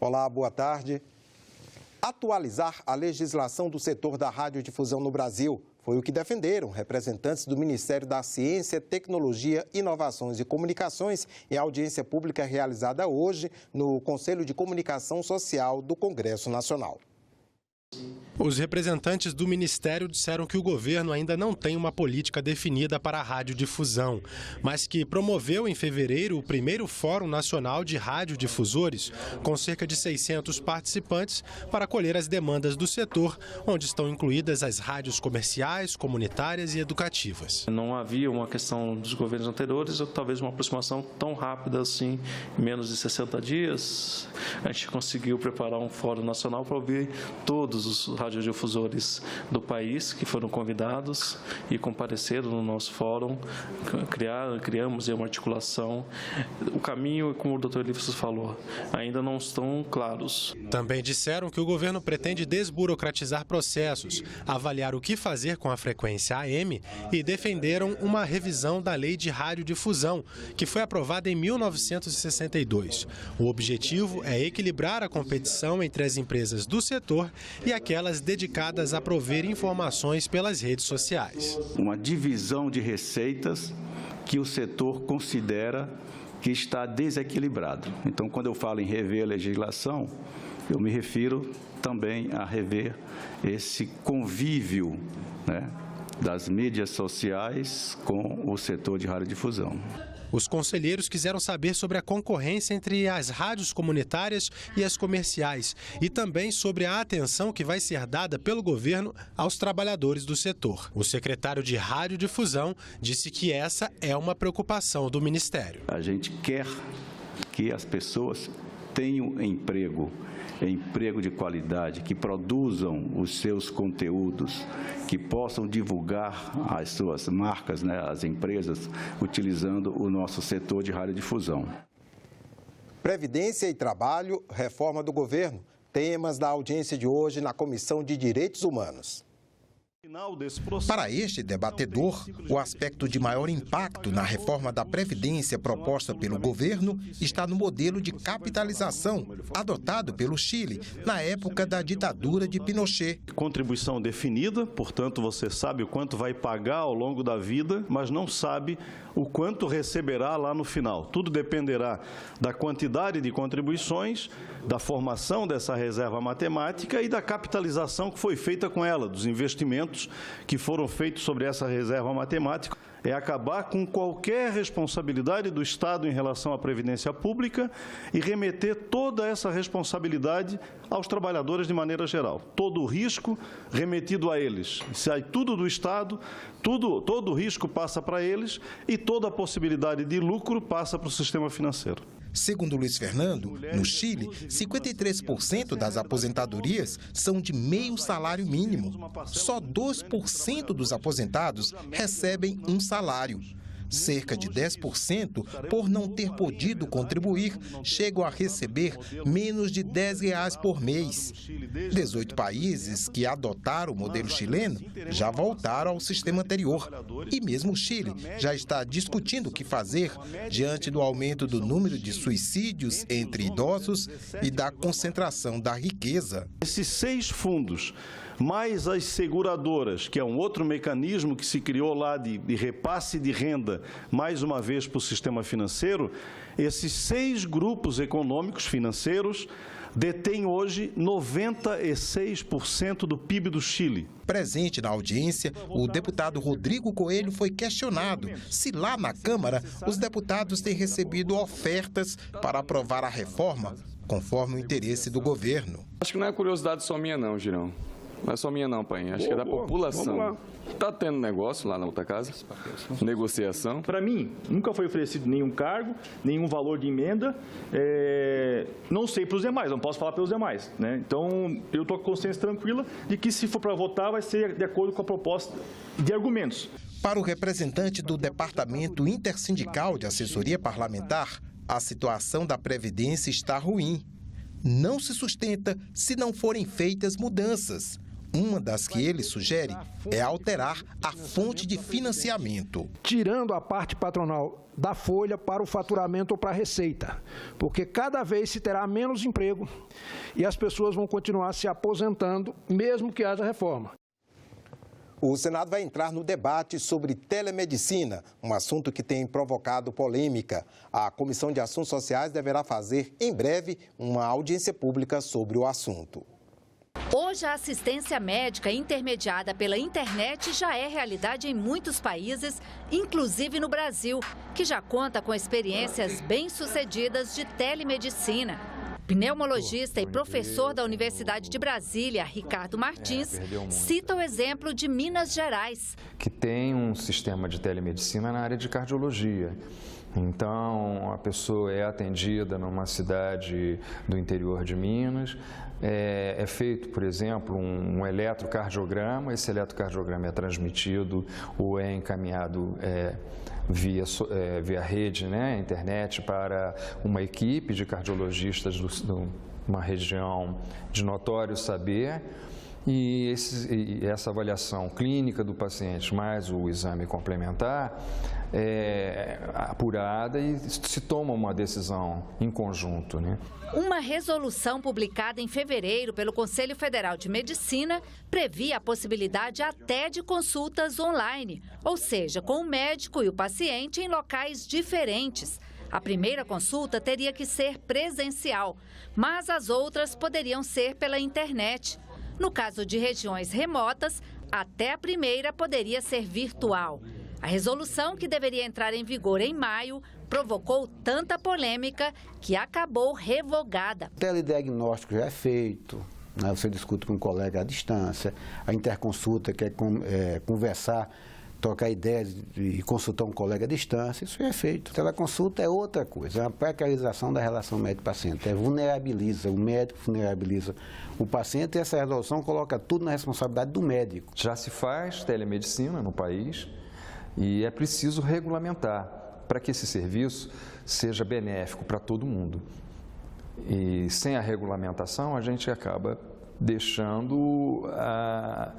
Olá, boa tarde. Atualizar a legislação do setor da radiodifusão no Brasil foi o que defenderam representantes do Ministério da Ciência, Tecnologia, Inovações e Comunicações em audiência pública realizada hoje no Conselho de Comunicação Social do Congresso Nacional. Os representantes do Ministério disseram que o governo ainda não tem uma política definida para a radiodifusão, mas que promoveu em fevereiro o primeiro Fórum Nacional de Radiodifusores, com cerca de 600 participantes, para acolher as demandas do setor, onde estão incluídas as rádios comerciais, comunitárias e educativas. Não havia uma questão dos governos anteriores, ou talvez uma aproximação tão rápida assim, em menos de 60 dias. A gente conseguiu preparar um Fórum Nacional para ouvir todos os radiodifusores do país que foram convidados e compareceram no nosso fórum. Criamos uma articulação. O caminho, como o Dr. Elifas falou, ainda não estão claros. Também disseram que o governo pretende desburocratizar processos, avaliar o que fazer com a frequência AM e defenderam uma revisão da Lei de Radiodifusão, que foi aprovada em 1962. O objetivo é equilibrar a competição entre as empresas do setor e aquelas dedicadas a prover informações pelas redes sociais. Uma divisão de receitas que o setor considera que está desequilibrado. Então, quando eu falo em rever a legislação, eu me refiro também a rever esse convívio, das mídias sociais com o setor de radiodifusão. Os conselheiros quiseram saber sobre a concorrência entre as rádios comunitárias e as comerciais e também sobre a atenção que vai ser dada pelo governo aos trabalhadores do setor. O secretário de Radiodifusão disse que essa é uma preocupação do Ministério. A gente quer que as pessoas tenham emprego de qualidade, que produzam os seus conteúdos, que possam divulgar as suas marcas, as empresas, utilizando o nosso setor de radiodifusão. Previdência e trabalho, reforma do governo, temas da audiência de hoje na Comissão de Direitos Humanos. Para este debatedor, o aspecto de maior impacto na reforma da Previdência proposta pelo governo está no modelo de capitalização adotado pelo Chile na época da ditadura de Pinochet. Contribuição definida, portanto, você sabe o quanto vai pagar ao longo da vida, mas não sabe o quanto receberá lá no final. Tudo dependerá da quantidade de contribuições, da formação dessa reserva matemática e da capitalização que foi feita com ela, dos investimentos que foram feitos sobre essa reserva matemática. É acabar com qualquer responsabilidade do Estado em relação à Previdência Pública e remeter toda essa responsabilidade aos trabalhadores de maneira geral. Todo o risco remetido a eles. Sai tudo do Estado, todo o risco passa para eles e toda a possibilidade de lucro passa para o sistema financeiro. Segundo Luiz Fernando, no Chile, 53% das aposentadorias são de meio salário mínimo. Só 2% dos aposentados recebem um salário. Cerca de 10%, por não ter podido contribuir, chegam a receber menos de R$10 por mês. 18 países que adotaram o modelo chileno já voltaram ao sistema anterior. E mesmo o Chile já está discutindo o que fazer diante do aumento do número de suicídios entre idosos e da concentração da riqueza. Esses 6 fundos, mais as seguradoras, que é um outro mecanismo que se criou lá de repasse de renda, mais uma vez para o sistema financeiro, esses 6 grupos econômicos financeiros detêm hoje 96% do PIB do Chile. Presente na audiência, o deputado Rodrigo Coelho foi questionado se lá na Câmara os deputados têm recebido ofertas para aprovar a reforma, conforme o interesse do governo. Acho que não é curiosidade só minha não, Girão. Não é só minha não, pai. Acho que é da população. Está tendo negócio lá na outra casa? Negociação? Para mim, nunca foi oferecido nenhum cargo, nenhum valor de emenda. Não sei para os demais, não posso falar pelos demais. Então, eu estou com a consciência tranquila de que, se for para votar, vai ser de acordo com a proposta de argumentos. Para o representante do Departamento Intersindical de Assessoria Parlamentar, a situação da Previdência está ruim. Não se sustenta se não forem feitas mudanças. Uma das que ele sugere é alterar a fonte de financiamento. Tirando a parte patronal da folha para o faturamento ou para a receita, porque cada vez se terá menos emprego e as pessoas vão continuar se aposentando, mesmo que haja reforma. O Senado vai entrar no debate sobre telemedicina, um assunto que tem provocado polêmica. A Comissão de Assuntos Sociais deverá fazer, em breve, uma audiência pública sobre o assunto. Hoje, a assistência médica intermediada pela internet já é realidade em muitos países, inclusive no Brasil, que já conta com experiências bem-sucedidas de telemedicina. Pneumologista e professor da Universidade de Brasília, Ricardo Martins, cita o exemplo de Minas Gerais, que tem um sistema de telemedicina na área de cardiologia. Então, a pessoa é atendida numa cidade do interior de Minas, é feito, por exemplo, um eletrocardiograma, esse eletrocardiograma é transmitido ou é encaminhado via rede, né, internet, para uma equipe de cardiologistas de uma região de notório saber. E essa avaliação clínica do paciente, mais o exame complementar, é apurada e se toma uma decisão em conjunto, né? Uma resolução publicada em fevereiro pelo Conselho Federal de Medicina previa a possibilidade até de consultas online, ou seja, com o médico e o paciente em locais diferentes. A primeira consulta teria que ser presencial, mas as outras poderiam ser pela internet. No caso de regiões remotas, até a primeira poderia ser virtual. A resolução, que deveria entrar em vigor em maio, provocou tanta polêmica que acabou revogada. O telediagnóstico já é feito, né? Você discute com um colega à distância, a interconsulta, que é conversar, trocar ideias e consultar um colega à distância, isso já é feito. Teleconsulta é outra coisa, é uma precarização da relação médico-paciente, vulnerabiliza, o médico vulnerabiliza o paciente e essa resolução coloca tudo na responsabilidade do médico. Já se faz telemedicina no país e é preciso regulamentar para que esse serviço seja benéfico para todo mundo. E sem a regulamentação, a gente acaba deixando a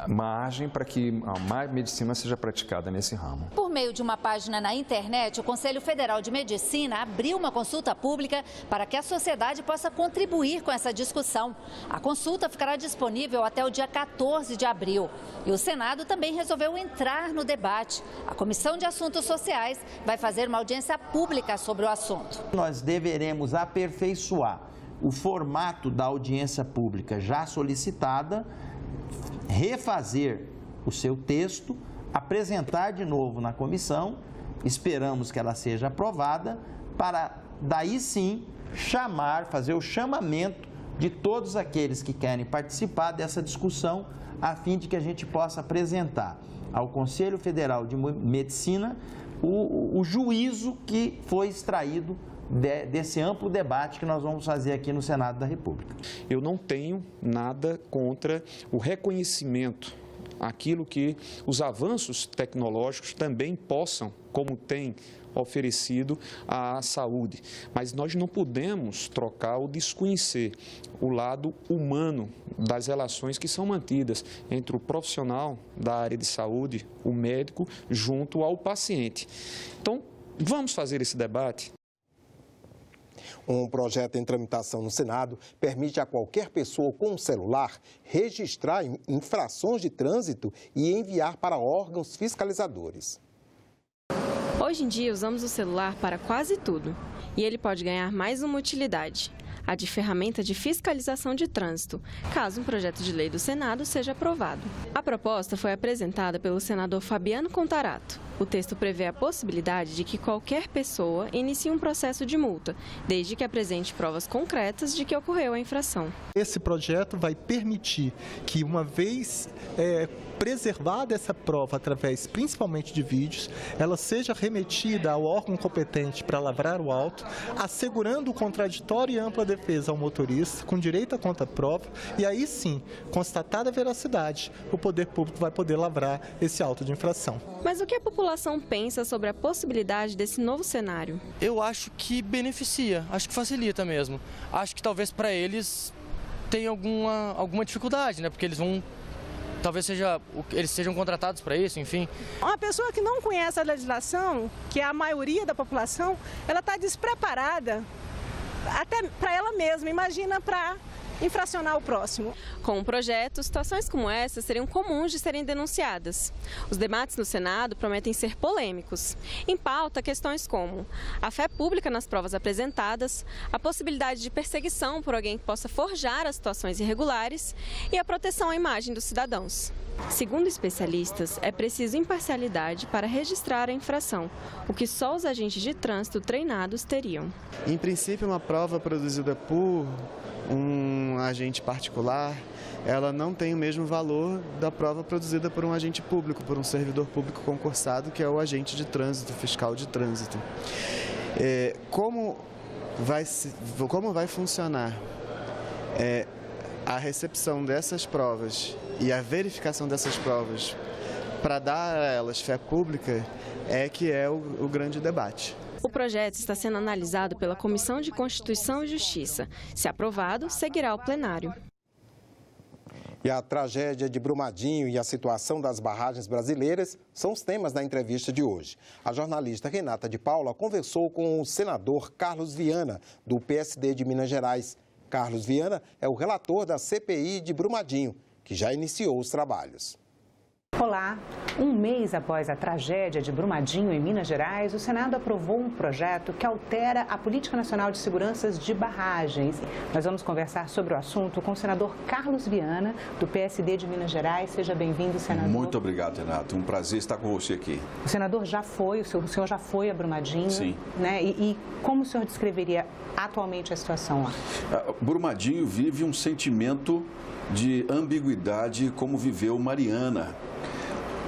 margem para que a medicina seja praticada nesse ramo. Por meio de uma página na internet, o Conselho Federal de Medicina abriu uma consulta pública para que a sociedade possa contribuir com essa discussão. A consulta ficará disponível até o dia 14 de abril. E o Senado também resolveu entrar no debate. A Comissão de Assuntos Sociais vai fazer uma audiência pública sobre o assunto. Nós deveremos aperfeiçoar o formato da audiência pública já solicitada, refazer o seu texto, apresentar de novo na comissão, esperamos que ela seja aprovada, para daí sim fazer o chamamento de todos aqueles que querem participar dessa discussão, a fim de que a gente possa apresentar ao Conselho Federal de Medicina o juízo que foi extraído desse amplo debate que nós vamos fazer aqui no Senado da República. Eu não tenho nada contra o reconhecimento, aquilo que os avanços tecnológicos também possam, como tem oferecido à saúde. Mas nós não podemos trocar ou desconhecer o lado humano das relações que são mantidas entre o profissional da área de saúde, o médico, junto ao paciente. Então, vamos fazer esse debate. Um projeto em tramitação no Senado permite a qualquer pessoa com um celular registrar infrações de trânsito e enviar para órgãos fiscalizadores. Hoje em dia, usamos o celular para quase tudo e ele pode ganhar mais uma utilidade, a de ferramenta de fiscalização de trânsito, caso um projeto de lei do Senado seja aprovado. A proposta foi apresentada pelo senador Fabiano Contarato. O texto prevê a possibilidade de que qualquer pessoa inicie um processo de multa, desde que apresente provas concretas de que ocorreu a infração. Esse projeto vai permitir que, uma vez preservada essa prova através principalmente de vídeos, ela seja remetida ao órgão competente para lavrar o auto, assegurando o contraditório e ampla defesa ao motorista, com direito à contraprova, e aí sim, constatada a veracidade, o poder público vai poder lavrar esse auto de infração. Mas o que a população pensa sobre a possibilidade desse novo cenário? Eu acho que beneficia, acho que facilita mesmo. Acho que talvez para eles tenha alguma dificuldade, né? Porque eles vão... Talvez eles sejam contratados para isso, enfim. Uma pessoa que não conhece a legislação, que é a maioria da população, ela está despreparada até para ela mesma, imagina para infracionar o próximo. Com o projeto, situações como essa seriam comuns de serem denunciadas. Os debates no Senado prometem ser polêmicos. Em pauta, questões como a fé pública nas provas apresentadas, a possibilidade de perseguição por alguém que possa forjar as situações irregulares e a proteção à imagem dos cidadãos. Segundo especialistas, é preciso imparcialidade para registrar a infração, o que só os agentes de trânsito treinados teriam. Em princípio, uma prova produzida por um agente particular, ela não tem o mesmo valor da prova produzida por um agente público, por um servidor público concursado, que é o agente de trânsito, fiscal de trânsito. Como vai funcionar a recepção dessas provas e a verificação dessas provas para dar a elas fé pública que é o grande debate. O projeto está sendo analisado pela Comissão de Constituição e Justiça. Se aprovado, seguirá ao plenário. E a tragédia de Brumadinho e a situação das barragens brasileiras são os temas da entrevista de hoje. A jornalista Renata de Paula conversou com o senador Carlos Viana, do PSD de Minas Gerais. Carlos Viana é o relator da CPI de Brumadinho, que já iniciou os trabalhos. Olá! Um mês após a tragédia de Brumadinho, em Minas Gerais, o Senado aprovou um projeto que altera a Política Nacional de Segurança de Barragens. Nós vamos conversar sobre o assunto com o senador Carlos Viana, do PSD de Minas Gerais. Seja bem-vindo, senador. Muito obrigado, Renato. Um prazer estar com você aqui. O senador o senhor já foi a Brumadinho. Sim. Né? E como o senhor descreveria atualmente a situação lá? Brumadinho vive um sentimento de ambiguidade como viveu Mariana.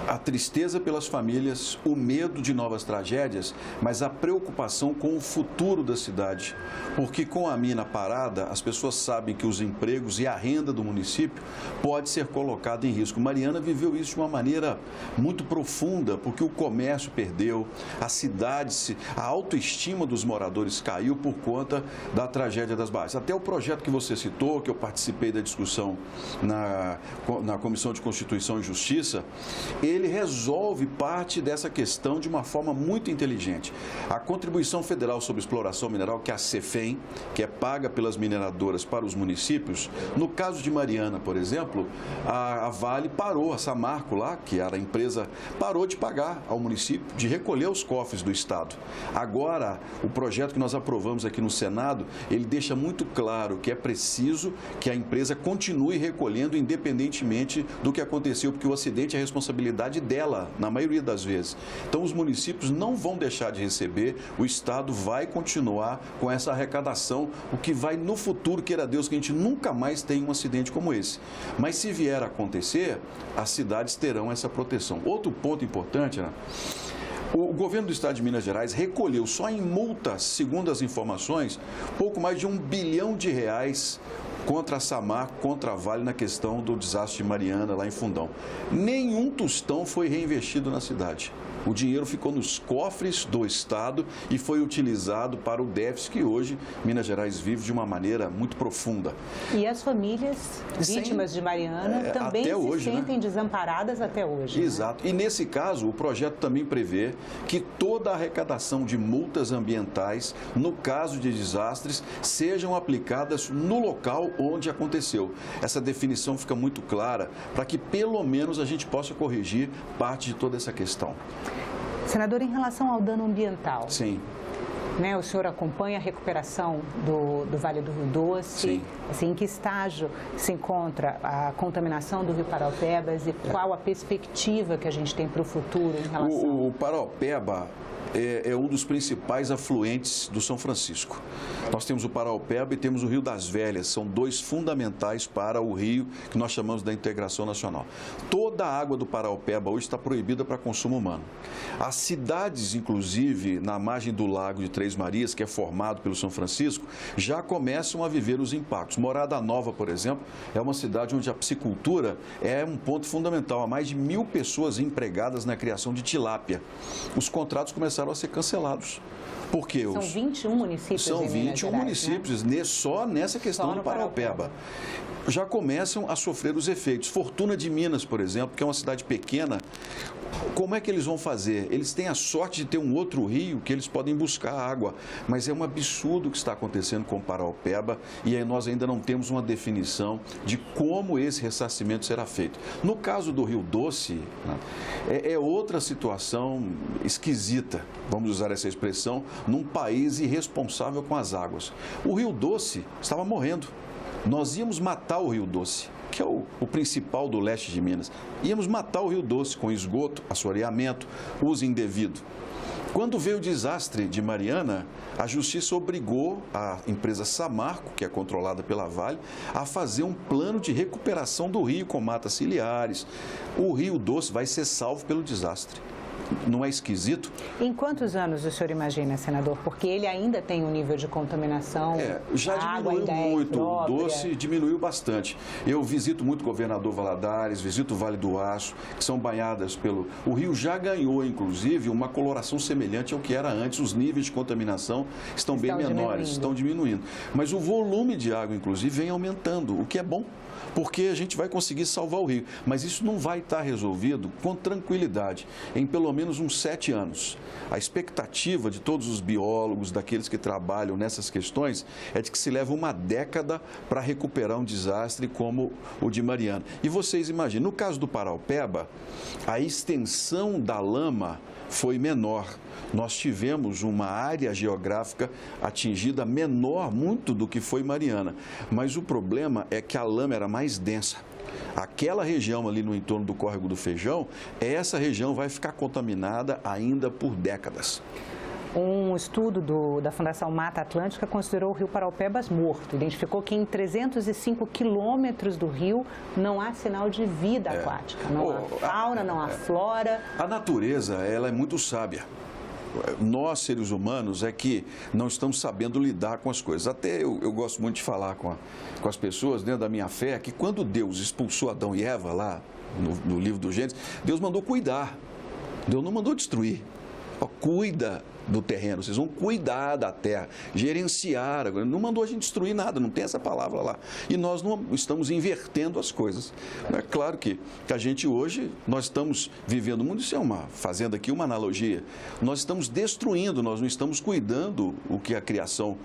A tristeza pelas famílias, o medo de novas tragédias, mas a preocupação com o futuro da cidade. Porque com a mina parada, as pessoas sabem que os empregos e a renda do município pode ser colocada em risco. Mariana viveu isso de uma maneira muito profunda, porque o comércio perdeu, a cidade, a autoestima dos moradores caiu por conta da tragédia das barragens. Até o projeto que você citou, que eu participei da discussão na Comissão de Constituição e Justiça, ele resolve parte dessa questão de uma forma muito inteligente. A Contribuição Federal sobre Exploração Mineral, que é a CEFEM, que é paga pelas mineradoras para os municípios, no caso de Mariana, por exemplo, a Vale parou, a Samarco lá, que era a empresa, parou de pagar ao município, de recolher os cofres do Estado. Agora, o projeto que nós aprovamos aqui no Senado, ele deixa muito claro que é preciso que a empresa continue recolhendo independentemente do que aconteceu, porque o acidente é responsabilidade dela, na maioria das vezes. Então, os municípios não vão deixar de receber, o Estado vai continuar com essa arrecadação, o que vai no futuro, queira Deus, que a gente nunca mais tenha um acidente como esse. Mas se vier a acontecer, as cidades terão essa proteção. Outro ponto importante, né? O governo do estado de Minas Gerais recolheu só em multas, segundo as informações, pouco mais de R$1 bilhão contra a Samarco, contra a Vale na questão do desastre de Mariana lá em Fundão. Nenhum tostão foi reinvestido na cidade. O dinheiro ficou nos cofres do Estado e foi utilizado para o déficit que hoje Minas Gerais vive de uma maneira muito profunda. E as famílias vítimas de Mariana também se sentem desamparadas até hoje. Exato. Né? E nesse caso, o projeto também prevê que toda a arrecadação de multas ambientais, no caso de desastres, sejam aplicadas no local onde aconteceu. Essa definição fica muito clara para que pelo menos a gente possa corrigir parte de toda essa questão. Senador, em relação ao dano ambiental, sim. Né, o senhor acompanha a recuperação do Vale do Rio Doce? Sim. Assim, em que estágio se encontra a contaminação do Rio Paraupebas e qual a perspectiva que a gente tem para o futuro em relação... O Paraupeba é um dos principais afluentes do São Francisco. Nós temos o Paraupeba e temos o Rio das Velhas, são dois fundamentais para o rio que nós chamamos da integração nacional. Toda a água do Paraupeba hoje está proibida para consumo humano. As cidades, inclusive, na margem do Lago de Três Marias, que é formado pelo São Francisco, já começam a viver os impactos. Morada Nova, por exemplo, é uma cidade onde a piscicultura é um ponto fundamental. Há mais de 1.000 pessoas empregadas na criação de tilápia. Os contratos começaram passaram a ser cancelados. Porque são 21 municípios São 21 municípios, né? Só nessa questão do Paraupeba. Já começam a sofrer os efeitos. Fortuna de Minas, por exemplo, que é uma cidade pequena, como é que eles vão fazer? Eles têm a sorte de ter um outro rio que eles podem buscar água, mas é um absurdo o que está acontecendo com o Paraupeba e aí nós ainda não temos uma definição de como esse ressarcimento será feito. No caso do Rio Doce, né, é outra situação esquisita, vamos usar essa expressão, num país irresponsável com as águas. O Rio Doce estava morrendo. Nós íamos matar o Rio Doce, que é o principal do leste de Minas. Íamos matar o Rio Doce com esgoto, assoreamento, uso indevido. Quando veio o desastre de Mariana, a Justiça obrigou a empresa Samarco, que é controlada pela Vale, a fazer um plano de recuperação do rio com matas ciliares. O Rio Doce vai ser salvo pelo desastre. Não é esquisito? Em quantos anos o senhor imagina, senador? Porque ele ainda tem um nível de contaminação. Já diminuiu muito. O Doce diminuiu bastante. Eu visito muito o Governador Valadares, visito o Vale do Aço, que são banhadas pelo... O rio já ganhou, inclusive, uma coloração semelhante ao que era antes. Os níveis de contaminação estão bem menores, estão diminuindo. Mas o volume de água, inclusive, vem aumentando, o que é bom, porque a gente vai conseguir salvar o rio. Mas isso não vai estar resolvido com tranquilidade, em pelo menos uns 7 anos. A expectativa de todos os biólogos, daqueles que trabalham nessas questões, é de que se leva uma década para recuperar um desastre como o de Mariana. E vocês imaginam, no caso do Paraupeba, a extensão da lama foi menor. Nós tivemos uma área geográfica atingida menor muito do que foi Mariana, mas o problema é que a lama era mais densa. Aquela região ali no entorno do Córrego do Feijão, essa região vai ficar contaminada ainda por décadas. Um estudo da Fundação Mata Atlântica considerou o rio Paraupebas morto. Identificou que em 305 quilômetros do rio não há sinal de vida aquática. Não há fauna, não há flora. A natureza, ela é muito sábia. Nós, seres humanos, é que não estamos sabendo lidar com as coisas. Até eu gosto muito de falar com as pessoas dentro da minha fé, que quando Deus expulsou Adão e Eva lá no livro do Gênesis, Deus mandou cuidar. Deus não mandou destruir. Cuida do terreno, vocês vão cuidar da terra, gerenciar. Agora, não mandou a gente destruir nada, não tem essa palavra lá. E nós não estamos invertendo as coisas. É claro que a gente hoje, nós estamos vivendo o mundo, isso fazendo aqui uma analogia, nós estamos destruindo, nós não estamos cuidando o que a criação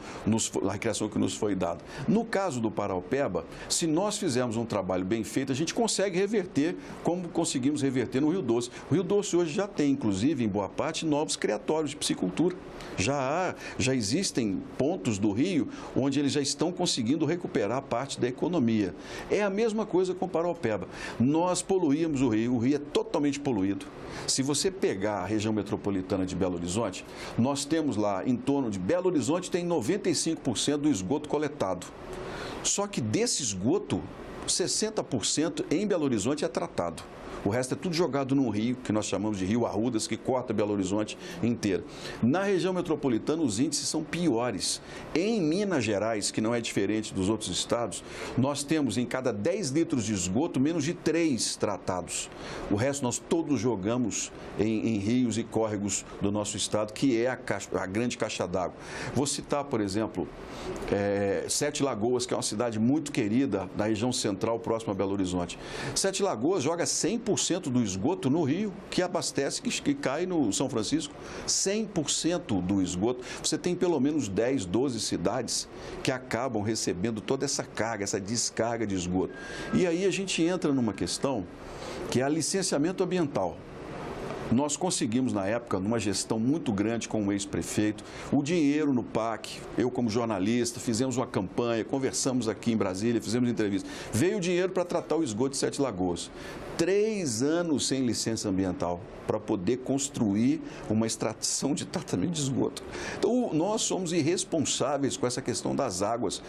que nos foi dada. No caso do Paraupeba, se nós fizermos um trabalho bem feito, a gente consegue reverter como conseguimos reverter no Rio Doce. O Rio Doce hoje já tem, inclusive, em boa parte, novos criatórios de piscicultura. Já existem pontos do rio onde eles já estão conseguindo recuperar parte da economia. É a mesma coisa com o Paraupeba. Nós poluímos o rio é totalmente poluído. Se você pegar a região metropolitana de Belo Horizonte, nós temos lá, em torno de Belo Horizonte, tem 95% do esgoto coletado. Só que desse esgoto, 60% em Belo Horizonte é tratado. O resto é tudo jogado num rio, que nós chamamos de Rio Arrudas, que corta Belo Horizonte inteiro. Na região metropolitana, os índices são piores. Em Minas Gerais, que não é diferente dos outros estados, nós temos em cada 10 litros de esgoto, menos de 3 tratados. O resto nós todos jogamos em rios e córregos do nosso estado, que é a grande caixa d'água. Vou citar, por exemplo, Sete Lagoas, que é uma cidade muito querida na região central, próxima a Belo Horizonte. Sete Lagoas joga 100% do esgoto no rio, que abastece, que cai no São Francisco. 100% do esgoto. Você tem pelo menos 10, 12 cidades que acabam recebendo toda essa carga, essa descarga de esgoto. E aí a gente entra numa questão que é a licenciamento ambiental. Nós conseguimos, na época, numa gestão muito grande com o ex-prefeito, o dinheiro no PAC. Eu, como jornalista, fizemos uma campanha, conversamos aqui em Brasília, fizemos entrevista. Veio o dinheiro para tratar o esgoto de Sete Lagoas. 3 anos sem licença ambiental para poder construir uma extração de tratamento de esgoto. Então, nós somos irresponsáveis com essa questão das águas.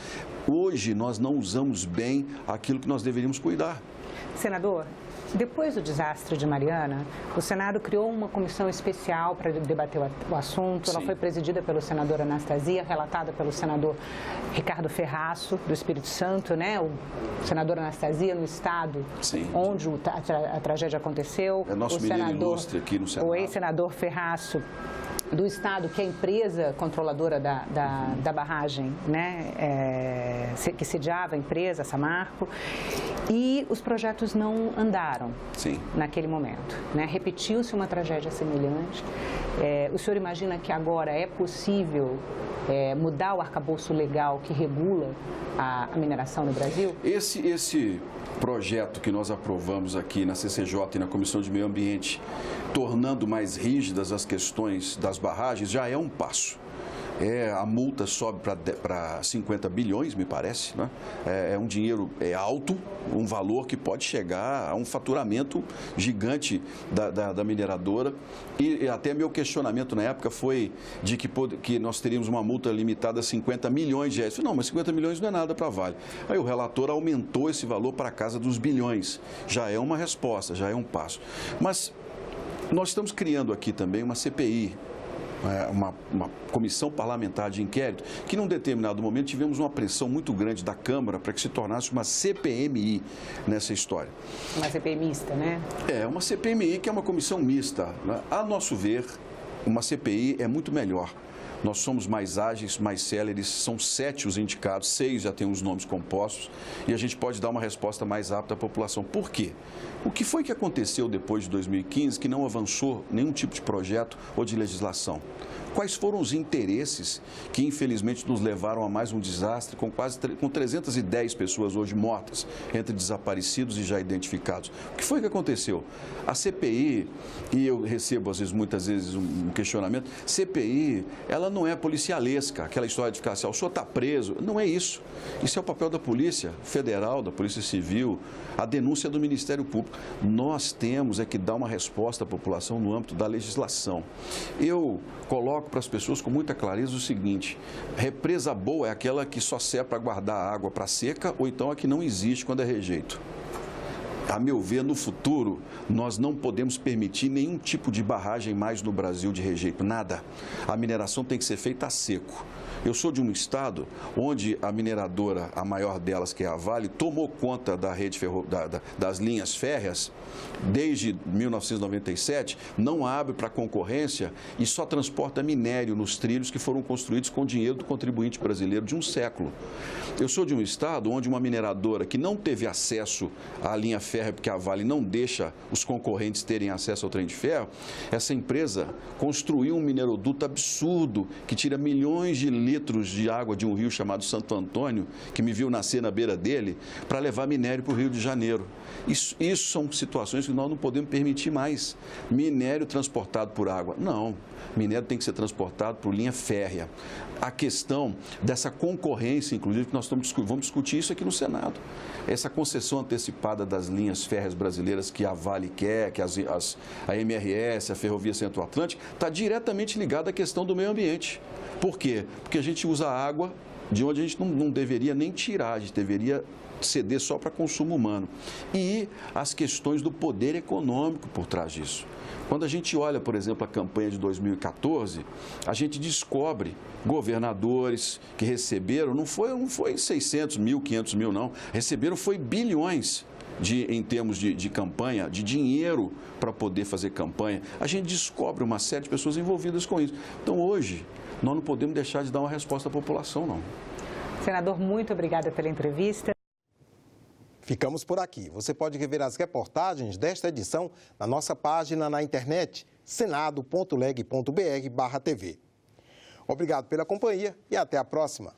Hoje, nós não usamos bem aquilo que nós deveríamos cuidar. Senador, depois do desastre de Mariana, o Senado criou uma comissão especial para debater o assunto. Ela foi presidida pelo senador Anastasia, relatada pelo senador Ricardo Ferraço, do Espírito Santo, né? O senador Anastasia, no estado onde a tragédia aconteceu. É nosso menino ilustre aqui no Senado. O ex-senador Ferraço do Estado, que é a empresa controladora da barragem, né, que sediava a empresa, a Samarco, e os projetos não andaram naquele momento, né? Repetiu-se uma tragédia semelhante. O senhor imagina que agora é possível mudar o arcabouço legal que regula a mineração no Brasil? Esse projeto que nós aprovamos aqui na CCJ e na Comissão de Meio Ambiente, tornando mais rígidas as questões das barragens, já é um passo. A multa sobe para 50 bilhões, me parece, né? É um dinheiro alto, um valor que pode chegar a um faturamento gigante da mineradora. E até meu questionamento na época foi de que nós teríamos uma multa limitada a 50 milhões de reais. Eu falei, não, mas 50 milhões não é nada para a Vale. Aí o relator aumentou esse valor para a casa dos bilhões. Já é uma resposta, já é um passo. Mas nós estamos criando aqui também uma CPI, uma comissão parlamentar de inquérito, que num determinado momento tivemos uma pressão muito grande da Câmara para que se tornasse uma CPMI nessa história. Uma CPI mista, né? Uma CPMI que é uma comissão mista. A nosso ver, uma CPI é muito melhor. Nós somos mais ágeis, mais céleres, são 7 os indicados, 6 já têm os nomes compostos e a gente pode dar uma resposta mais rápida à população. Por quê? O que foi que aconteceu depois de 2015 que não avançou nenhum tipo de projeto ou de legislação? Quais foram os interesses que, infelizmente, nos levaram a mais um desastre com 310 pessoas hoje mortas, entre desaparecidos e já identificados? O que foi que aconteceu? A CPI, e eu recebo, muitas vezes, um questionamento, CPI, ela não é policialesca, aquela história de ficar assim, o senhor está preso. Não é isso. Isso é o papel da Polícia Federal, da Polícia Civil, a denúncia do Ministério Público. Nós temos que dar uma resposta à população no âmbito da legislação. Eu coloco para as pessoas com muita clareza o seguinte: represa boa é aquela que só serve para guardar a água para seca ou então a que não existe quando é rejeito. A meu ver, no futuro, nós não podemos permitir nenhum tipo de barragem mais no Brasil de rejeito, nada. A mineração tem que ser feita a seco. Eu sou de um estado onde a mineradora, a maior delas, que é a Vale, tomou conta da rede das linhas férreas desde 1997, não abre para concorrência e só transporta minério nos trilhos que foram construídos com dinheiro do contribuinte brasileiro de um século. Eu sou de um estado onde uma mineradora que não teve acesso à linha férrea, porque a Vale não deixa os concorrentes terem acesso ao trem de ferro, essa empresa construiu um mineroduto absurdo que tira milhões de litros de água de um rio chamado Santo Antônio, que me viu nascer na beira dele, para levar minério para o Rio de Janeiro. Isso são situações que nós não podemos permitir mais. Minério transportado por água. Não. Minério tem que ser transportado por linha férrea. A questão dessa concorrência, inclusive, que nós vamos discutir isso aqui no Senado. Essa concessão antecipada das linhas férreas brasileiras que a Vale quer, que a MRS, a Ferrovia Centro-Atlântica, está diretamente ligada à questão do meio ambiente. Por quê? Porque a gente usa água de onde a gente não deveria nem tirar, a gente deveria ceder só para consumo humano. E as questões do poder econômico por trás disso. Quando a gente olha, por exemplo, a campanha de 2014, a gente descobre governadores que receberam, não foi 600 mil, 500 mil, não, receberam foi bilhões em termos de campanha, de dinheiro para poder fazer campanha. A gente descobre uma série de pessoas envolvidas com isso. Então, hoje, nós não podemos deixar de dar uma resposta à população, não. Senador, muito obrigada pela entrevista. Ficamos por aqui. Você pode rever as reportagens desta edição na nossa página na internet, senado.leg.br/tv. Obrigado pela companhia e até a próxima.